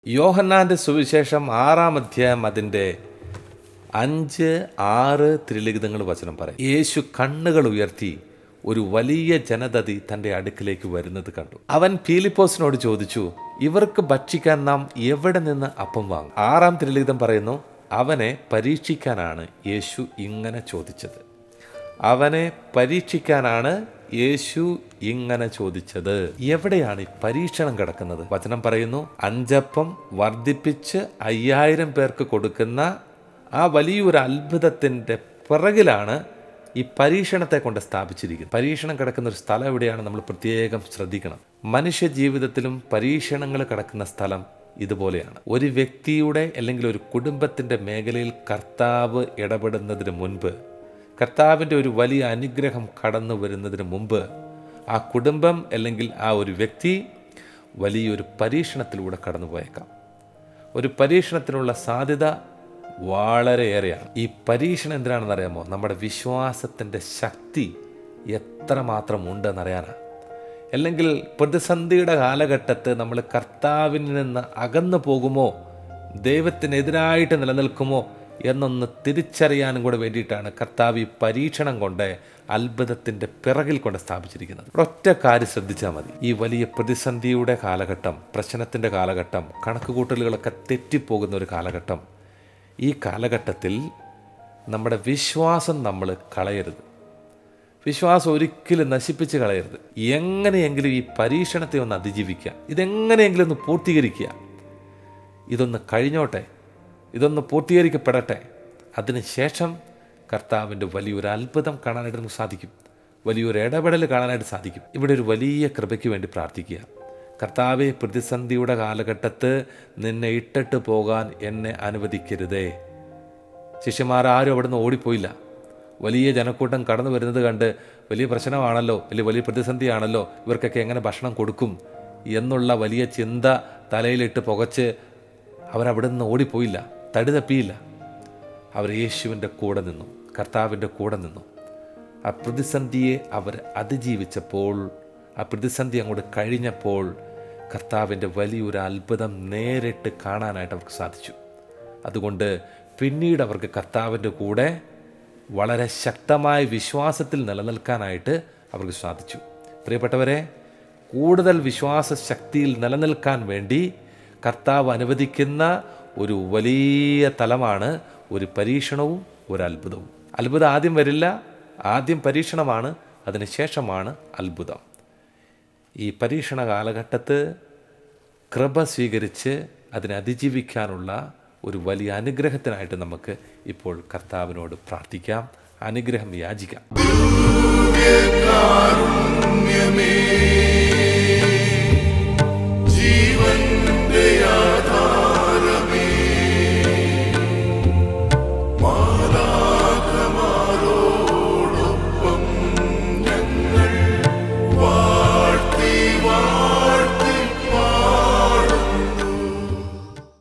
യോഹന്നാന്റെ സുവിശേഷം 6-ാം അധ്യായം അതിൻ്റെ 5, 6 തിരുലിഖിതങ്ങൾ വചനം പറയും. യേശു കണ്ണുകൾ ഉയർത്തി ഒരു വലിയ ജനതതി തൻ്റെ അടുക്കിലേക്ക് വരുന്നത് കണ്ടു. അവൻ ഫിലിപ്പോസിനോട് ചോദിച്ചു, ഇവർക്ക് ഭക്ഷിക്കാൻ നാം എവിടെ നിന്ന് അപ്പം വാങ്ങും? 6-ാം തിരുലിഖിതം പറയുന്നു, അവനെ പരീക്ഷിക്കാനാണ് യേശു ഇങ്ങനെ ചോദിച്ചത്. അവനെ പരീക്ഷിക്കാനാണ് യേശു ഇങ്ങനെ ചോദിച്ചത്. എവിടെയാണ് ഈ പരീക്ഷണം കിടക്കുന്നത്? വചനം പറയുന്നു, 5 അപ്പം വർദ്ധിപ്പിച്ച് 5000 പേർക്ക് കൊടുക്കുന്ന ആ വലിയൊരു അത്ഭുതത്തിൻ്റെ പിറകിലാണ് ഈ പരീക്ഷണത്തെ കൊണ്ട് സ്ഥാപിച്ചിരിക്കുന്നത്. പരീക്ഷണം കിടക്കുന്ന ഒരു സ്ഥലം എവിടെയാണ് നമ്മൾ പ്രത്യേകം ശ്രദ്ധിക്കണം. മനുഷ്യ ജീവിതത്തിലും പരീക്ഷണങ്ങൾ കിടക്കുന്ന സ്ഥലം ഇതുപോലെയാണ്. ഒരു വ്യക്തിയുടെ അല്ലെങ്കിൽ ഒരു കുടുംബത്തിൻ്റെ മേഖലയിൽ കർത്താവ് ഇടപെടുന്നതിന് മുൻപ്, കർത്താവിൻ്റെ ഒരു വലിയ അനുഗ്രഹം കടന്നു വരുന്നതിന് മുമ്പ് ആ കുടുംബം അല്ലെങ്കിൽ ആ ഒരു വ്യക്തി വലിയൊരു പരീക്ഷണത്തിലൂടെ കടന്നു പോയേക്കാം. ഒരു പരീക്ഷണത്തിനുള്ള സാധ്യത വളരെയേറെയാണ്. ഈ പരീക്ഷണം എന്തിനാണെന്ന് അറിയാമോ? നമ്മുടെ വിശ്വാസത്തിൻ്റെ ശക്തി എത്രമാത്രം ഉണ്ടെന്നറിയാനാണ്. അല്ലെങ്കിൽ പ്രതിസന്ധിയുടെ കാലഘട്ടത്ത് നമ്മൾ കർത്താവിൽ നിന്ന് അകന്നു പോകുമോ, ദൈവത്തിനെതിരായിട്ട് നിലനിൽക്കുമോ എന്നൊന്ന് തിരിച്ചറിയാനും കൂടെ വേണ്ടിയിട്ടാണ് കർത്താവ് ഈ പരീക്ഷണം കൊണ്ട് അത്ഭുതത്തിൻ്റെ പിറകിൽ കൊണ്ട് സ്ഥാപിച്ചിരിക്കുന്നത്. ഒറ്റ കാര്യം ശ്രദ്ധിച്ചാൽ മതി. ഈ വലിയ പ്രതിസന്ധിയുടെ കാലഘട്ടം, പ്രശ്നത്തിൻ്റെ കാലഘട്ടം, കണക്കുകൂട്ടലുകളൊക്കെ തെറ്റിപ്പോകുന്ന ഒരു കാലഘട്ടം, ഈ കാലഘട്ടത്തിൽ നമ്മുടെ വിശ്വാസം നമ്മൾ കളയരുത്. വിശ്വാസം ഒരിക്കലും നശിപ്പിച്ച് കളയരുത്. എങ്ങനെയെങ്കിലും ഈ പരീക്ഷണത്തെ ഒന്ന് അതിജീവിക്കുക, ഇതെങ്ങനെയെങ്കിലും ഒന്ന് പൂർത്തീകരിക്കുക. ഇതൊന്ന് കഴിഞ്ഞോട്ടെ, ഇതൊന്ന് പൂർത്തീകരിക്കപ്പെടട്ടെ. അതിനുശേഷം കർത്താവിൻ്റെ വലിയൊരു അത്ഭുതം കാണാനായിട്ട് നമുക്ക് സാധിക്കും. വലിയൊരു ഇടപെടൽ കാണാനായിട്ട് സാധിക്കും. ഇവിടെ ഒരു വലിയ കൃപയ്ക്ക് വേണ്ടി പ്രാർത്ഥിക്കുക. കർത്താവെ, പ്രതിസന്ധിയുടെ കാലഘട്ടത്ത് നിന്നെ ഇട്ടിട്ട് പോകാൻ എന്നെ അനുവദിക്കരുതേ. ശിഷ്യന്മാരാരും അവിടുന്ന് ഓടിപ്പോയില്ല. വലിയ ജനക്കൂട്ടം കടന്നു വരുന്നത് കണ്ട് വലിയ പ്രശ്നമാണല്ലോ, വലിയ പ്രതിസന്ധിയാണല്ലോ, ഇവർക്കൊക്കെ എങ്ങനെ ഭക്ഷണം കൊടുക്കും എന്നുള്ള വലിയ ചിന്ത തലയിലിട്ട് പുകച്ച് അവരവിടുന്ന് ഓടിപ്പോയില്ല, തടി തപ്പിയില്ല. അവർ യേശുവിൻ്റെ കൂടെ നിന്നു, കർത്താവിൻ്റെ കൂടെ നിന്നു. ആ പ്രതിസന്ധിയെ അവർ അതിജീവിച്ചപ്പോൾ, ആ പ്രതിസന്ധി അങ്ങോട്ട് കഴിഞ്ഞപ്പോൾ കർത്താവിൻ്റെ വലിയൊരു അത്ഭുതം നേരിട്ട് കാണാനായിട്ട് അവർക്ക് സാധിച്ചു. അതുകൊണ്ട് പിന്നീട് അവർക്ക് കർത്താവിൻ്റെ കൂടെ വളരെ ശക്തമായ വിശ്വാസത്തിൽ നിലനിൽക്കാനായിട്ട് അവർക്ക് സാധിച്ചു. പ്രിയപ്പെട്ടവരെ, കൂടുതൽ വിശ്വാസ ശക്തിയിൽ നിലനിൽക്കാൻ വേണ്ടി കർത്താവ് അനുവദിക്കുന്ന ഒരു വലിയ തലമാണ് ഒരു പരീക്ഷണവും ഒരു അത്ഭുതവും. അത്ഭുതം ആദ്യം വരില്ല, ആദ്യം പരീക്ഷണമാണ്, അതിനുശേഷമാണ് അത്ഭുതം. ഈ പരീക്ഷണ കാലഘട്ടത്ത് കൃപ സ്വീകരിച്ച് അതിനെ അതിജീവിക്കാനുള്ള ഒരു വലിയ അനുഗ്രഹത്തിനായിട്ട് നമുക്ക് ഇപ്പോൾ കർത്താവിനോട് പ്രാർത്ഥിക്കാം, അനുഗ്രഹം യാചിക്കാം.